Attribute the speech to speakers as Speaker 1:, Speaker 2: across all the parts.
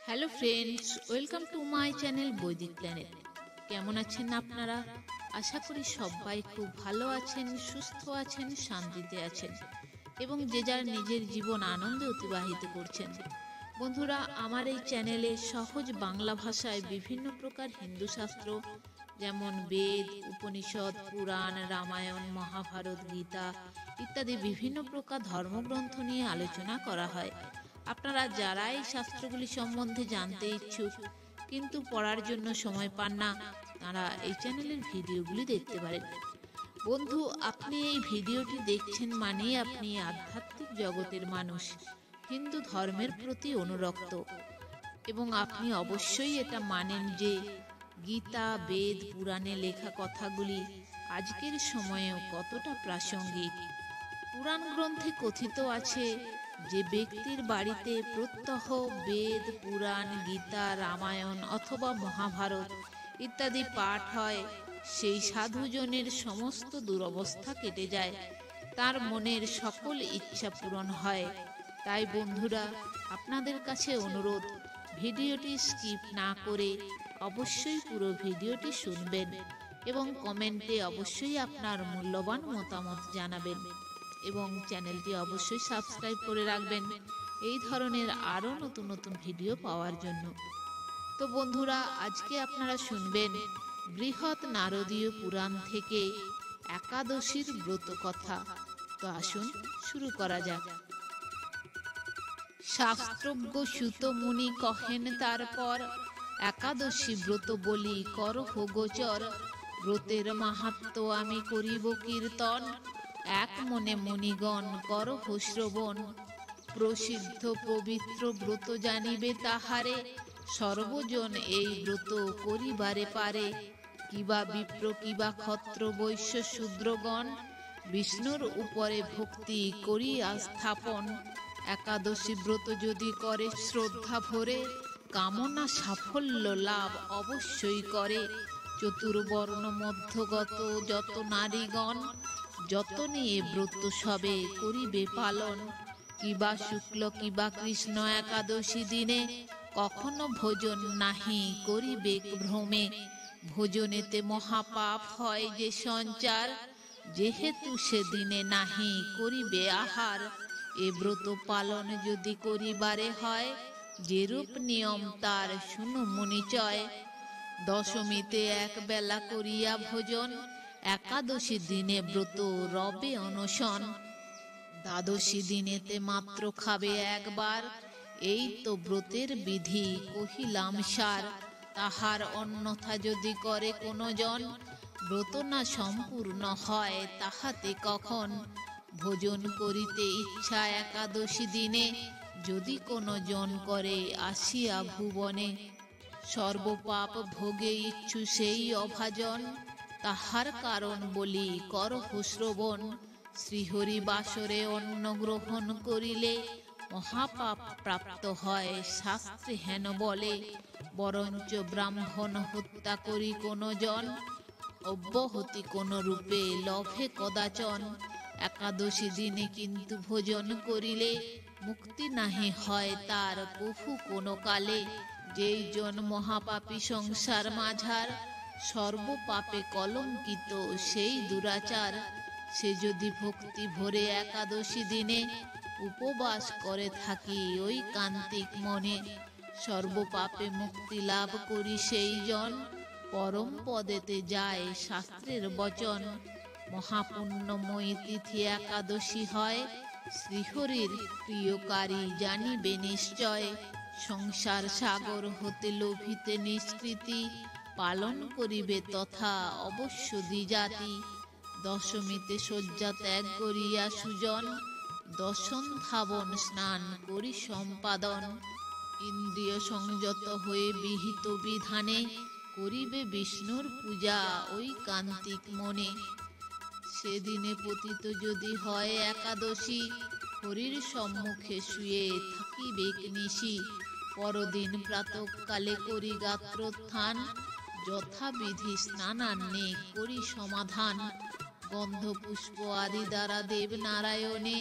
Speaker 1: Hello friends, welcome to my channel বৈদিক planet. কেমন আছেন আপনারা? আশা করি সবাই খুব ভালো আছেন, সুস্থ আছেন, শান্তিতে আছেন এবং যে যার নিজের জীবন আনন্দে অতিবাহিত করছেন। বন্ধুরা, আমার এই চ্যানেলে সহজ বাংলা ভাষায় বিভিন্ন প্রকার হিন্দু শাস্ত্র যেমন বেদ, উপনিষদ, পুরাণ, রামায়ণ, মহাভারত, গীতা ইত্যাদি বিভিন্ন প্রকার ধর্মগ্রন্থ নিয়ে আলোচনা করা হয়। আপনারা যারা এই শাস্ত্রগুলি সম্বন্ধে জানতে ইচ্ছুক কিন্তু পড়ার জন্য সময় পান না, তারা এই চ্যানেলের ভিডিওগুলি দেখতে পারেন। বন্ধু, আপনি এই ভিডিওটি দেখছেন মানে আপনি আধ্যাত্মিক জগতের মানুষ, হিন্দু ধর্মের প্রতি অনুরক্ত এবং আপনি অবশ্যই এটা মানেন যে গীতা, বেদ, পুরাণে লেখা কথাগুলি আজকের সময়েও কতটা প্রাসঙ্গিক। পুরাণ গ্রন্থে কথিত আছে যে ব্যক্তির বাড়িতে প্রত্যহ বেদ, পুরাণ, গীতা, রামায়ণ অথবা মহাভারত ইত্যাদি পাঠ হয়, সেই সাধুজনের সমস্ত দুরবস্থা কেটে যায়, তার মনের সকল ইচ্ছা পূরণ হয়। তাই বন্ধুরা, আপনাদের কাছে অনুরোধ, ভিডিওটি স্কিপ না করে অবশ্যই পুরো ভিডিওটি শুনবেন এবং কমেন্টে অবশ্যই আপনার মূল্যবান মতামত জানাবেন এবং চ্যানেলটি অবশ্যই সাবস্ক্রাইব করে রাখবেন এই ধরনের আরও নতুন নতুন ভিডিও পাওয়ার জন্য। তো বন্ধুরা, আজকে আপনারা শুনবেন বৃহৎ নারদীয় পুরাণ থেকে একাদশীর ব্রত কথা। তো আসুন শুরু করা যাক। শাস্ত্রজ্ঞ সুত মুনি কহেন তারপর, একাদশী ব্রত বলি করহ গোচর। ব্রতের মাহাত্ম্য আমি করিব কীর্তন, এক মনে মুনিগণ করহ শ্রবণ। প্রসিদ্ধ পবিত্র ব্রত জানিবে তাহারে, সর্বজন এই ব্রত করিবারে পারে। কিবা বিপ্র কিবা ক্ষত্র বৈশ্য শূদ্রগণ, বিষ্ণুর উপরে ভক্তি করিয়া স্থাপন। একাদশী ব্রত যদি করে শ্রদ্ধা ভরে, কামনা সাফল্য লাভ অবশ্যই করে। চতুর্বর্ণ মধ্যগত যত নারীগণ, যত নিয়ে ব্রত সবে করিবে পালন। কিবা শুক্ল কিবা কৃষ্ণ একাদশী দিনে, কখনো ভোজন নাহি করিবে ভ্রমে। ভোজনেতে মহাপাপ হয় যে সঞ্চার, যেহেতু সেদিনে নাহি করিবে আহার। এ ব্রত পালন যদি করিবারে হয়, যেরূপ নিয়ম তার শুনু মুনিচয়। দশমীতে এক বেলা করিয়া ভোজন, একাদশী দিনে ব্রত রবে অনশন। দ্বাদশী দিনেতে মাত্র খাবে একবার, এই তো ব্রতের বিধি কহিলাম সার। তাহার অন্যথা যদি করে কোনো জন, ব্রত না সম্পূর্ণ হয় তাহাতে কখন। ভোজন করিতে ইচ্ছা একাদশী দিনে, যদি কোনো জন করে আসিয়া ভুবনে। সর্বপাপ ভোগে ইচ্ছু সেই অভাজন, তাহার কারণ বলি করহ শ্রবণ। শ্রীহরি বাসরে অন্ন গ্রহণ করিলে, মহাপাপ প্রাপ্ত হয় শাস্ত্রে হেন বলে। বরঞ্চ ব্রাহ্মণ হত্যা করি কোনো জন, অব্যাহতি কোন রূপে লভে কদাচন। একাদশী দিনে কিন্তু ভোজন করিলে, মুক্তি নাহি হয় তার কভু কোনো কালে। যেই জন মহাপাপী সংসার মাঝার, সর্বপাপে কলঙ্কিত সেই দুরাচার। সে যদি ভক্তি ভরে একাদশী দিনে, উপবাস করে থাকি ওই কান্তিক মনে। সর্বপাপে মুক্তি লাভ করি সেই জন, পরম পদেতে যায় শাস্ত্রের বচন। মহাপুণ্যময়ী তিথি একাদশী হয়, শ্রীহরির প্রিয়কারী জানিবে নিশ্চয়। সংসার সাগর হতে লোভিতে নিষ্কৃতি, পালন করিবে তথা অবশ্য দ্বিজাতি। দশমীতে শয্যা ত্যাগ করিয়া সুজন, দশম ধাবন স্নান করি সম্পাদন। ইন্দ্রিয় সংযত হয়ে বিহিত বিধানে, করিবে বিষ্ণুর পূজা ওই কান্তিক মনে। সেদিনে পতিত যদি হয় একাদশী, হরির সম্মুখে শুয়ে থাকিবে নিশি। পরদিন প্রাতঃকালে করি গাত্রোত্থান, যথাবিধি স্নানান্নে করি সমাধান। গন্ধ পুষ্প আদি দ্বারা দেব নারায়ণে,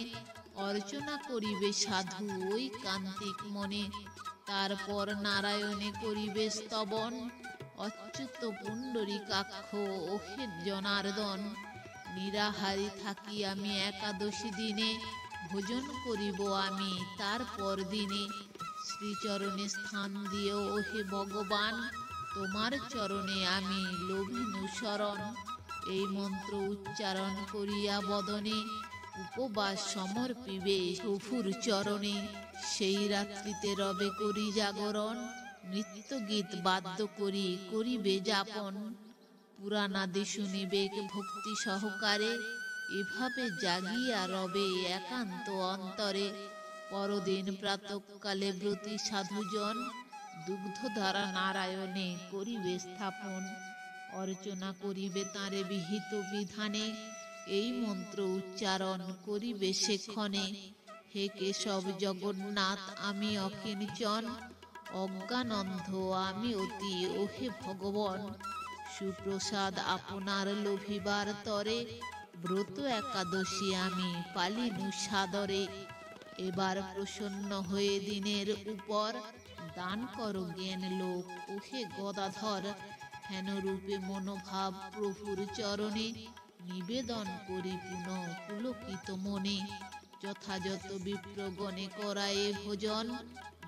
Speaker 1: অর্চনা করিবে সাধু ওই কান্তিক মনে। তারপর নারায়ণে করিবে স্তবন, অচ্যুত পুণ্ডরীকাক্ষ ওহে জনার্দন। নিরাহারি থাকি আমি একাদশী দিনে, ভোজন করিব আমি তারপর দিনে। শ্রীচরণে স্থান দিও ওহে ভগবান, তোমার চরণে আমি লভিনু শরণ। এই মন্ত্র উচ্চারণ করিয়া বদনে, উপবাস সমর্পিবে প্রভুর চরণে। সেই রাত্রিতে রবে করি জাগরণ, নৃত্য গীত বাদ্য করি করিবে যাপন। পুরাণাদি শুনিবে ভক্তি সহকারে, এভাবে জাগিয়া রবে একান্ত অন্তরে। পরদিন প্রাতঃকালে ব্রতী সাধুজন, দুগ্ধ দ্বারা নারায়ণে করিবে স্থাপন। অর্চনা করিবে তাঁরে বিহিত বিধানে, এই মন্ত্র উচ্চারণ করিবে সেক্ষণে। হে কেশব জগন্নাথ আমি অকিঞ্চন, অজ্ঞানন্ধ আমি অতি ওহে ভগবন। সুপ্রসাদ আপনার লোভিবার তরে, ব্রত একাদশী আমি পালিনু সাদরে। এবার প্রসন্ন হয়ে দিনের উপর, দান করো জ্ঞান লোক ওহে গদাধর। হেন রূপে মনোভাব প্রভুর চরণে, নিবেদন করি পুনঃ পুলকিত মনে। যথাযথ বিপ্রগণে করায়ে ভোজন,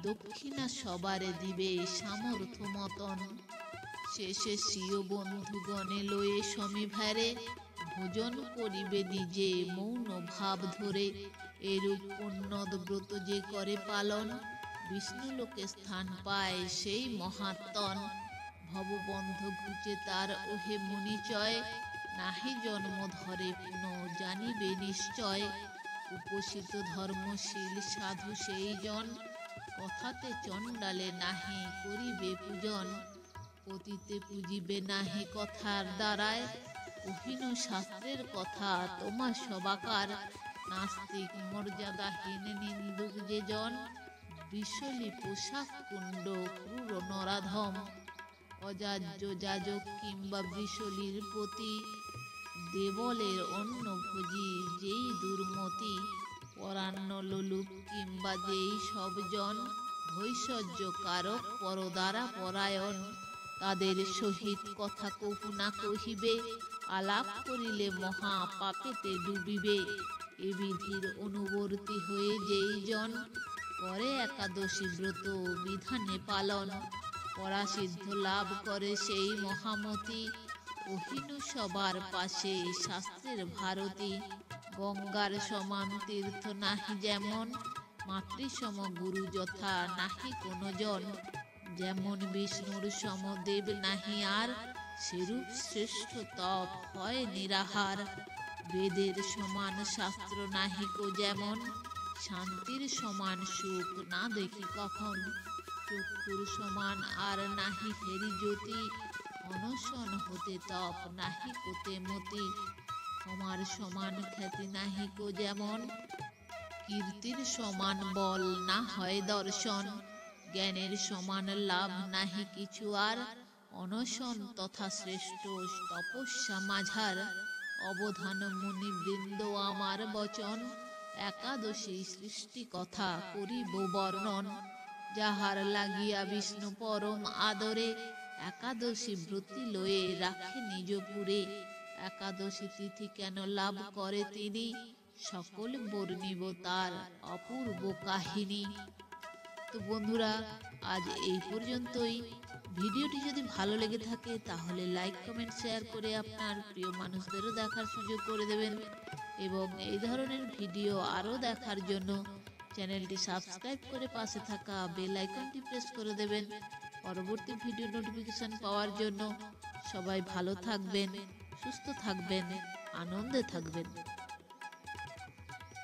Speaker 1: দক্ষিণা সবারে দিবে সামর্থ্য মতন। শেষে স্বীয় বন্ধুগণে লয়ে সমীভারে, ভোজন করিবে নিজে মৌন ভাব ধরে। এরূপ উন্নত ব্রত যে করে পালন, বিষ্ণু লোকে স্থান পায় সেই মহাত্মন। ভববন্ধ ঘুচে তার ওহে মুনিচয়, নাহি জন্ম ধরে পুনঃ জানিবে নিশ্চয়। উপসিত ধর্মশীল সাধু সেই জন, কথাতে চণ্ডালে নাহি করিবে পূজন। পতিতে পূজিবে নাহি কথার দ্বারায়, কহিন শাস্ত্রের কথা তোমার সবাকার। নাস্তিক মর্যাদাহীন নিন্দুক যে জন, বিশলি পোশাক কুণ্ড ক্রূর নরাধম। অযাজ্য যাজক কিংবা বিশলির প্রতি, দেবলের অন্ন ভোজি যেই দুর্মতি। পরান্ন লোলুপ কিংবা যেই সব জন, ভৈষজ্য কারক পরদ্বারা পরায়ণ। তাদের সহিত কথা কহু না কহিবে, আলাপ করিলে মহা পাপেতে ডুবিবে। এ বিধির অনুবর্তী হয়ে যেই জন, করে একাদশী ব্রত বিধানে পালন। পরাসিদ্ধ লাভ করে সেই মহামতি, কহিনু সবার পাশে শাস্ত্রের ভারতী। গঙ্গার সমান তীর্থ নাহি যেমন, মাতৃসম গুরু যথা নাহি কোনো জন। যেমন বিষ্ণুর সমদেব নাহি আর, সেরূপ শ্রেষ্ঠ তপ হয় নিরাহার। বেদের সমান শাস্ত্র নাহিকো যেমন, শান্তির সমান সুখ না দেখি কখন। চক্ষুর সমান আর নাহি ফেরি জ্যোতি, অনশন হতে তপ নাহি কোতে মতি। ক্ষমার সমান খ্যাতি নাহিকো যেমন, কীর্তির সমান বল না হয় দর্শন। জ্ঞানের সমান লাভ নাহি কিছু আর, অনশন তথা শ্রেষ্ঠ তপস্যা মাঝার। অবধান মুনিবৃন্দ আমার বচন, একাদশী সৃষ্টি কথা করিব বর্ণন। যাহার লাগিয়া বিষ্ণু পরম আদরে, একাদশী ব্রতী লয়ে রাখে নিজ পুরে। একাদশী তিথি কেন লাভ করে তিনি, সকল বর্ণিব তার অপূর্ব কাহিনী। তো বন্ধুরা, আজ এই পর্যন্তই। ভিডিওটি যদি ভালো লেগে থাকে তাহলে লাইক কমেন্ট শেয়ার করে আপনার প্রিয় মানুষদেরও দেখার সুযোগ করে দেবেন, এবং এই ধরনের ভিডিও আরও দেখার জন্য চ্যানেলটি সাবস্ক্রাইব করে পাশে থাকা বেল আইকনটি প্রেস করে দেবেন পরবর্তী ভিডিও নোটিফিকেশন পাওয়ার জন্য। সবাই ভালো থাকবেন, সুস্থ থাকবেন, আনন্দে থাকবেন।